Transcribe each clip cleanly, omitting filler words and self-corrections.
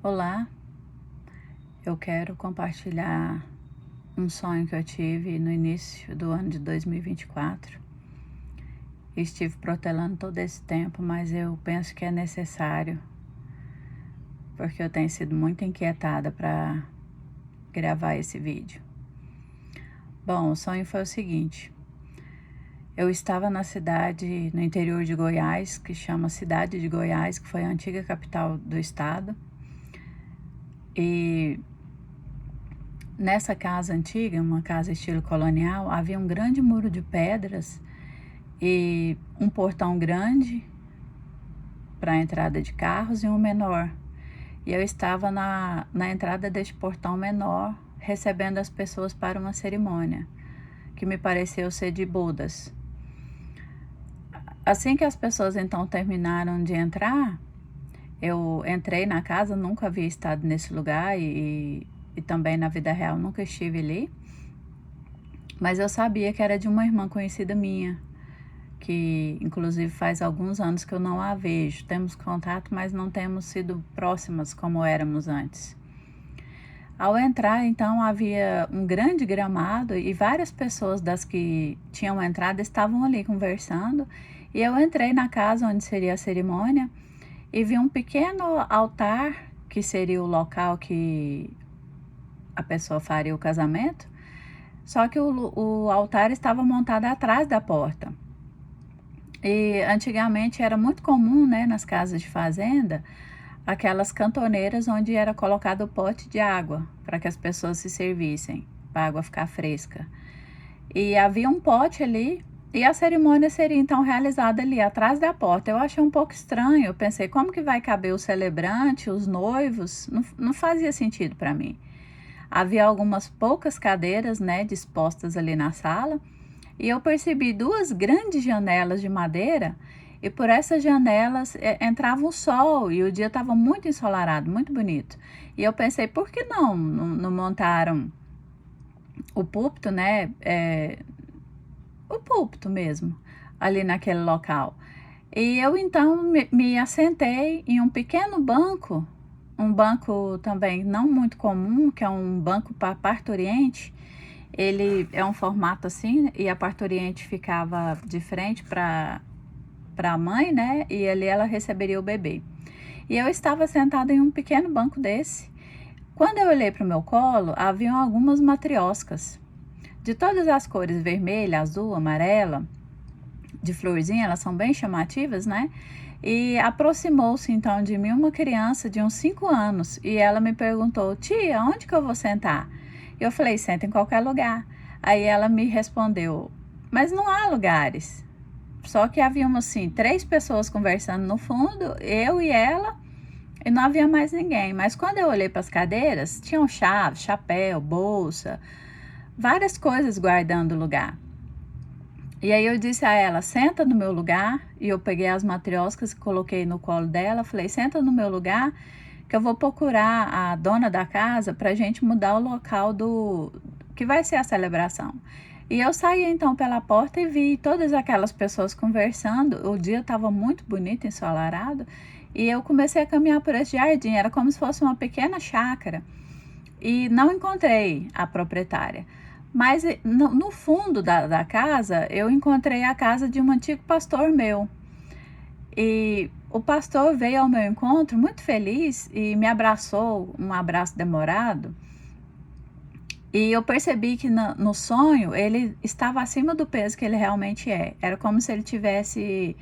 Olá, eu quero compartilhar um sonho que eu tive no início do ano de 2024. Estive protelando todo esse tempo, mas eu penso que é necessário, porque eu tenho sido muito inquietada para gravar esse vídeo. Bom, o sonho foi o seguinte: eu estava na cidade no interior de Goiás, que chama Cidade de Goiás, que foi a antiga capital do estado, e nessa casa antiga, uma casa estilo colonial, havia um grande muro de pedras e um portão grande para a entrada de carros e um menor. E eu estava na entrada deste portão menor, recebendo as pessoas para uma cerimônia, que me pareceu ser de bodas. Assim que as pessoas então terminaram de entrar, eu entrei na casa, nunca havia estado nesse lugar e também na vida real nunca estive ali. Mas eu sabia que era de uma irmã conhecida minha, que inclusive faz alguns anos que eu não a vejo. Temos contato, mas não temos sido próximas como éramos antes. Ao entrar, então, havia um grande gramado e várias pessoas das que tinham entrado estavam ali conversando. E eu entrei na casa onde seria a cerimônia e vi um pequeno altar, que seria o local que a pessoa faria o casamento. Só que o altar estava montado atrás da porta. E antigamente era muito comum, né, nas casas de fazenda, aquelas cantoneiras onde era colocado o pote de água para que as pessoas se servissem, para a água ficar fresca. E havia um pote ali e a cerimônia seria então realizada ali atrás da porta. Eu achei um pouco estranho, eu pensei, como que vai caber o celebrante, os noivos? Não fazia sentido para mim. Havia algumas poucas cadeiras, né, dispostas ali na sala, e eu percebi duas grandes janelas de madeira, e por essas janelas entrava o sol e o dia estava muito ensolarado, muito bonito. E eu pensei, por que não montaram o púlpito, né? O púlpito mesmo, ali naquele local. E eu então me assentei em um pequeno banco, um banco também não muito comum, que é um banco para parturiente. Ele é um formato assim, e a parturiente ficava de frente para a mãe, né? E ali ela receberia o bebê. E eu estava sentada em um pequeno banco desse. Quando eu olhei para o meu colo, haviam algumas matrioscas de todas as cores, vermelha, azul, amarela, de florzinha, elas são bem chamativas, né? E aproximou-se então de mim uma criança de uns 5 anos e ela me perguntou: tia, onde que eu vou sentar? Eu falei: senta em qualquer lugar. Aí ela me respondeu: mas não há lugares. Só que haviam assim 3 pessoas conversando no fundo, eu e ela, e não havia mais ninguém. Mas quando eu olhei para as cadeiras, tinham chave, chapéu, bolsa, várias coisas guardando o lugar. E aí eu disse a ela: senta no meu lugar. E eu peguei as matrioscas e coloquei no colo dela. Falei: senta no meu lugar, que eu vou procurar a dona da casa para a gente mudar o local do que vai ser a celebração. E eu saí então pela porta e vi todas aquelas pessoas conversando. O dia estava muito bonito, ensolarado. E eu comecei a caminhar por esse jardim. Era como se fosse uma pequena chácara. E não encontrei a proprietária. Mas no fundo da casa, eu encontrei a casa de um antigo pastor meu. E o pastor veio ao meu encontro muito feliz e me abraçou, um abraço demorado. E eu percebi que no sonho ele estava acima do peso que ele realmente é. Era como se ele tivesse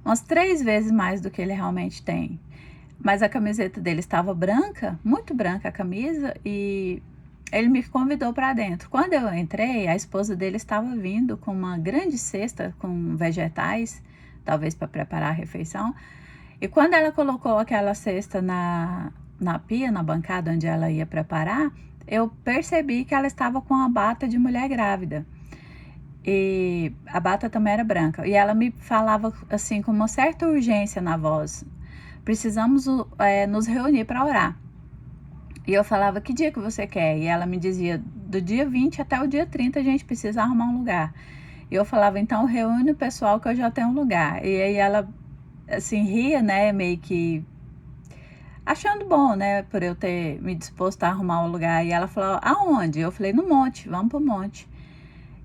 umas 3 vezes mais do que ele realmente tem. Mas a camiseta dele estava branca, muito branca a camisa, e ele me convidou para dentro. Quando eu entrei, a esposa dele estava vindo com uma grande cesta com vegetais, talvez para preparar a refeição. E quando ela colocou aquela cesta na pia, na bancada onde ela ia preparar, eu percebi que ela estava com a bata de mulher grávida. E a bata também era branca. E ela me falava assim, com uma certa urgência na voz: precisamos nos reunir para orar. E eu falava: que dia que você quer? E ela me dizia: do dia 20 até o dia 30 a gente precisa arrumar um lugar. E eu falava: então reúne o pessoal que eu já tenho um lugar. E aí ela assim ria, né, meio que achando bom, né, por eu ter me disposto a arrumar um lugar. E ela falou: aonde? Eu falei: no monte, vamos pro monte.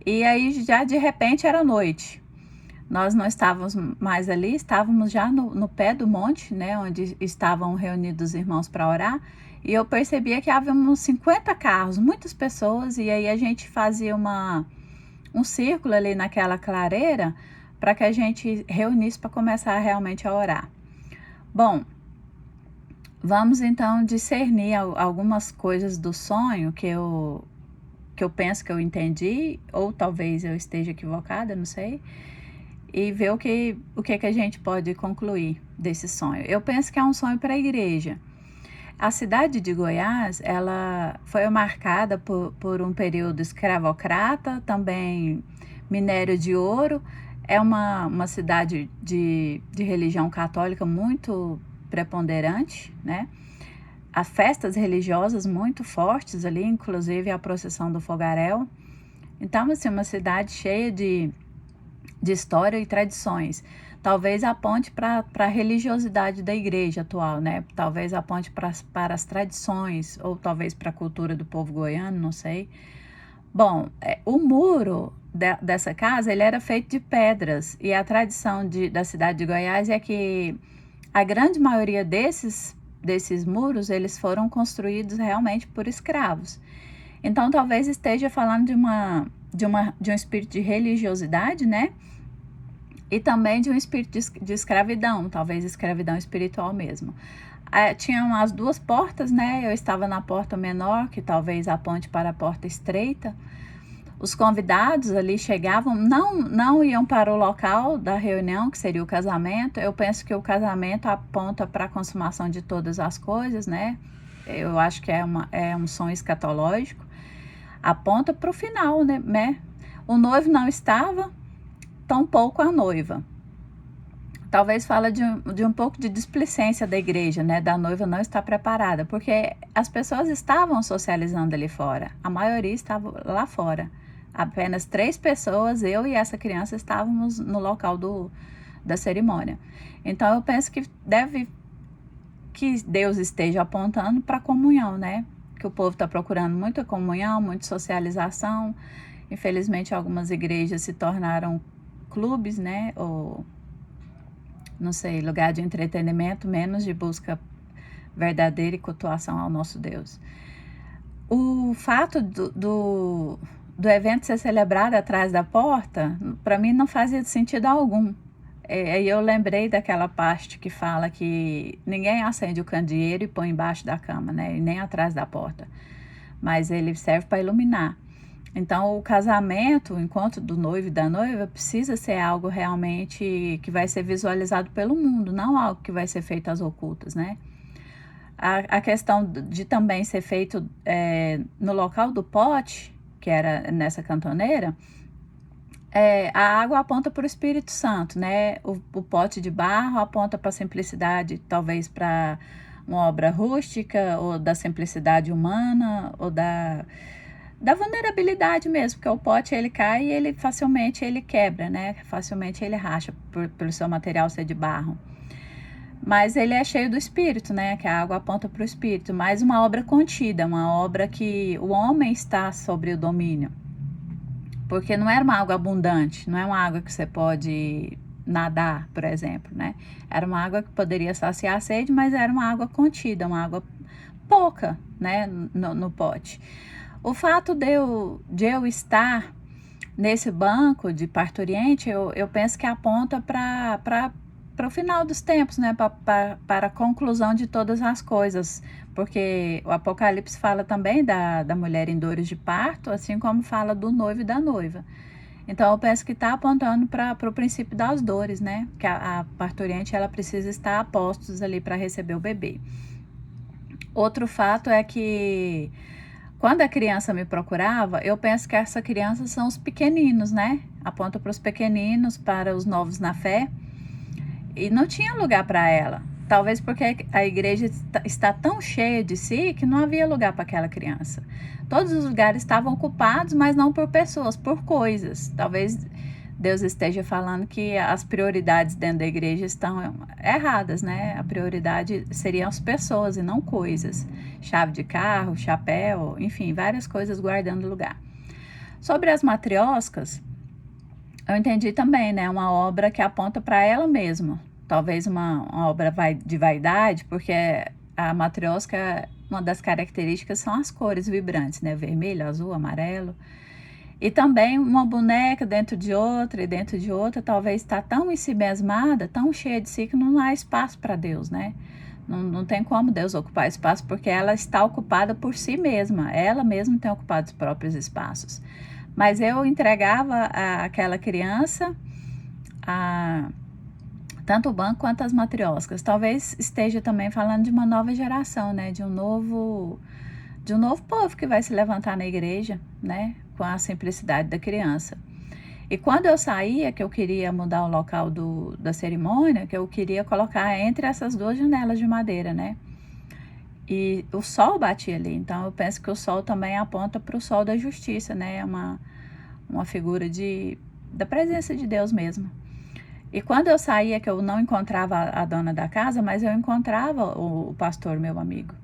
E aí já de repente era noite. Nós não estávamos mais ali, estávamos já no pé do monte, né, onde estavam reunidos os irmãos para orar. E eu percebia que havia uns 50 carros, muitas pessoas, e aí a gente fazia um círculo ali naquela clareira para que a gente reunisse para começar realmente a orar. Bom, vamos então discernir algumas coisas do sonho que eu penso que eu entendi, ou talvez eu esteja equivocada, não sei, e ver o que a gente pode concluir desse sonho. Eu penso que é um sonho para a igreja. A cidade de Goiás, ela foi marcada por um período escravocrata, também minério de ouro. É uma cidade de religião católica muito preponderante, né? Há festas religiosas muito fortes ali, inclusive a procissão do fogaréu. Então, assim, uma cidade cheia de história e tradições. Talvez aponte para a religiosidade da igreja atual, né? Talvez aponte para as tradições, ou talvez para a cultura do povo goiano, não sei. Bom, o muro dessa casa, ele era feito de pedras, e a tradição da cidade de Goiás é que a grande maioria desses muros, eles foram construídos realmente por escravos. Então, talvez esteja falando de um espírito de religiosidade, né? E também de um espírito de escravidão, talvez escravidão espiritual mesmo. Tinham as duas portas, né? Eu estava na porta menor, que talvez aponte para a porta estreita. Os convidados ali chegavam, não iam para o local da reunião, que seria o casamento. Eu penso que o casamento aponta para a consumação de todas as coisas, né? Eu acho que é um som escatológico. Aponta para o final, né? O noivo não estava, tampouco a noiva. Talvez fala de um pouco de displicência da igreja, né? Da noiva não estar preparada, porque as pessoas estavam socializando ali fora. A maioria estava lá fora. Apenas 3 pessoas, eu e essa criança, estávamos no local da cerimônia. Então, eu penso que Deus esteja apontando para a comunhão, né? Que o povo está procurando muita comunhão, muita socialização. Infelizmente, algumas igrejas se tornaram clubes, né? Ou, não sei, lugar de entretenimento, menos de busca verdadeira e cultuação ao nosso Deus. O fato do evento ser celebrado atrás da porta, para mim não fazia sentido algum. Aí eu lembrei daquela parte que fala que ninguém acende o candeeiro e põe embaixo da cama, né? E nem atrás da porta. Mas ele serve para iluminar. Então, o casamento, o encontro do noivo e da noiva precisa ser algo realmente que vai ser visualizado pelo mundo, não algo que vai ser feito às ocultas, né? A questão de também ser feito no local do pote, que era nessa cantoneira, a água aponta para o Espírito Santo, né? O pote de barro aponta para a simplicidade, talvez para uma obra rústica, ou da simplicidade humana, ou da vulnerabilidade mesmo, porque o pote ele cai e ele facilmente ele quebra, né? Facilmente ele racha pelo seu material ser de barro. Mas ele é cheio do Espírito, né? Que a água aponta para o Espírito, mas uma obra contida, uma obra que o homem está sobre o domínio. Porque não era uma água abundante, não é uma água que você pode nadar, por exemplo, né? Era uma água que poderia saciar a sede, mas era uma água contida, uma água pouca, né? No pote. O fato de eu estar nesse banco de parturiente, eu penso que aponta para o final dos tempos, né? Para a conclusão de todas as coisas, porque o Apocalipse fala também da mulher em dores de parto, assim como fala do noivo e da noiva. Então, eu penso que está apontando para o princípio das dores, né? Que a parturiente, ela precisa estar a postos ali para receber o bebê. Outro fato é que quando a criança me procurava, eu penso que essa criança são os pequeninos, né? Aponta para os pequeninos, para os novos na fé. E não tinha lugar para ela. Talvez porque a igreja está tão cheia de si que não havia lugar para aquela criança. Todos os lugares estavam ocupados, mas não por pessoas, por coisas. Talvez Deus esteja falando que as prioridades dentro da igreja estão erradas, né? A prioridade seriam as pessoas e não coisas. Chave de carro, chapéu, enfim, várias coisas guardando lugar. Sobre as matrioscas, eu entendi também, né? Uma obra que aponta para ela mesma. Talvez uma obra de vaidade, porque a matriosca, uma das características são as cores vibrantes, né? Vermelho, azul, amarelo. E também uma boneca dentro de outra e dentro de outra, talvez está tão em si mesmada, tão cheia de si, que não há espaço para Deus, né? Não tem como Deus ocupar espaço, porque ela está ocupada por si mesma. Ela mesma tem ocupado os próprios espaços. Mas eu entregava àquela criança tanto o banco quanto as matrioscas. Talvez esteja também falando de uma nova geração, né? De um novo povo que vai se levantar na igreja, né? Com a simplicidade da criança. E quando eu saía, que eu queria mudar o local da cerimônia, que eu queria colocar entre essas duas janelas de madeira, né? E o sol batia ali, então eu penso que o sol também aponta para o sol da justiça, né? É uma figura da presença de Deus mesmo. E quando eu saía, que eu não encontrava a dona da casa, mas eu encontrava o pastor, meu amigo.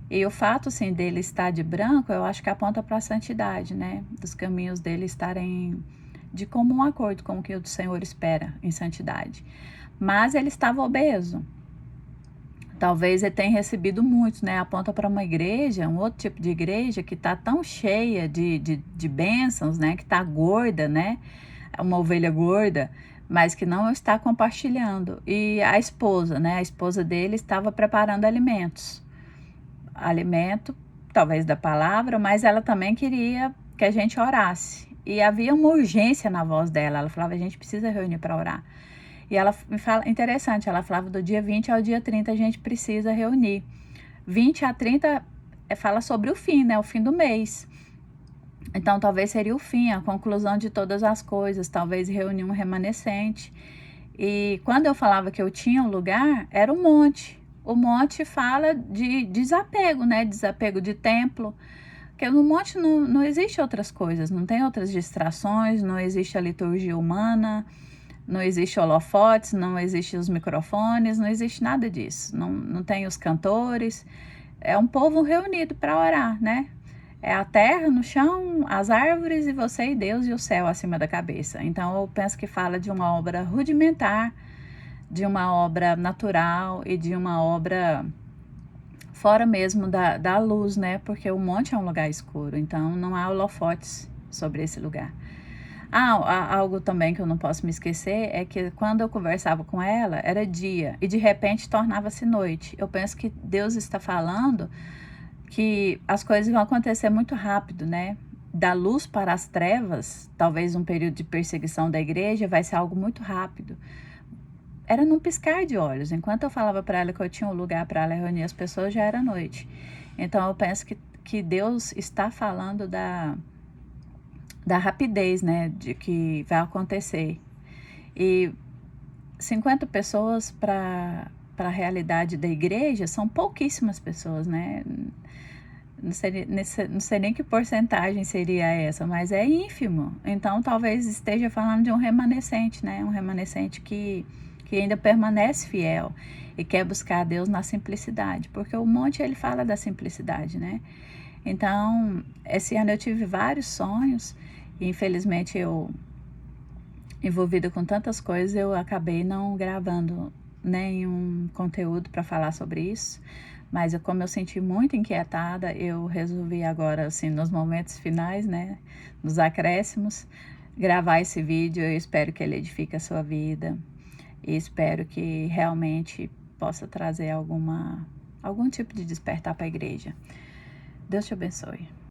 E o fato, assim, dele estar de branco, eu acho que aponta para a santidade, né? Dos caminhos dele estarem de comum acordo com o que o Senhor espera em santidade. Mas ele estava obeso. Talvez ele tenha recebido muito, né? Aponta para uma igreja, um outro tipo de igreja que está tão cheia de bênçãos, né? Que está gorda, né? Uma ovelha gorda, mas que não está compartilhando. E a esposa, né? A esposa dele estava preparando alimento, talvez da palavra, mas ela também queria que a gente orasse. E havia uma urgência na voz dela. Ela falava, a gente precisa reunir para orar. E ela me fala, interessante, ela falava do dia 20 ao dia 30 a gente precisa reunir. 20 a 30 fala sobre o fim, né? O fim do mês. Então, talvez seria o fim, a conclusão de todas as coisas, talvez reunir um remanescente. E quando eu falava que eu tinha um lugar, era um monte. O monte fala de desapego, né? Desapego de templo. Porque no monte não existe outras coisas, não tem outras distrações, não existe a liturgia humana, não existe holofotes, não existe os microfones, não existe nada disso. Não tem os cantores. É um povo reunido para orar, né? É a terra no chão, as árvores e você e Deus e o céu acima da cabeça. Então eu penso que fala de uma obra rudimentar, de uma obra natural e de uma obra fora mesmo da luz, né? Porque o monte é um lugar escuro, então não há holofotes sobre esse lugar. Algo também que eu não posso me esquecer é que quando eu conversava com ela, era dia e de repente tornava-se noite. Eu penso que Deus está falando que as coisas vão acontecer muito rápido, né? Da luz para as trevas, talvez um período de perseguição da igreja, vai ser algo muito rápido. Era num piscar de olhos. Enquanto eu falava para ela que eu tinha um lugar para ela reunir as pessoas, já era noite. Então eu penso que Deus está falando da rapidez, né? De que vai acontecer. E 50 pessoas para a realidade da igreja são pouquíssimas pessoas, né? Não sei nem que porcentagem seria essa, mas é ínfimo. Então, talvez esteja falando de um remanescente, né? Um remanescente que ainda permanece fiel e quer buscar a Deus na simplicidade, porque o monte ele fala da simplicidade, né? Então, esse ano eu tive vários sonhos e infelizmente eu, envolvida com tantas coisas, eu acabei não gravando nenhum conteúdo para falar sobre isso. Mas como eu senti muito inquietada, eu resolvi agora, assim, nos momentos finais, né, nos acréscimos, gravar esse vídeo. Eu espero que ele edifique a sua vida e espero que realmente possa trazer algum tipo de despertar para a igreja. Deus te abençoe.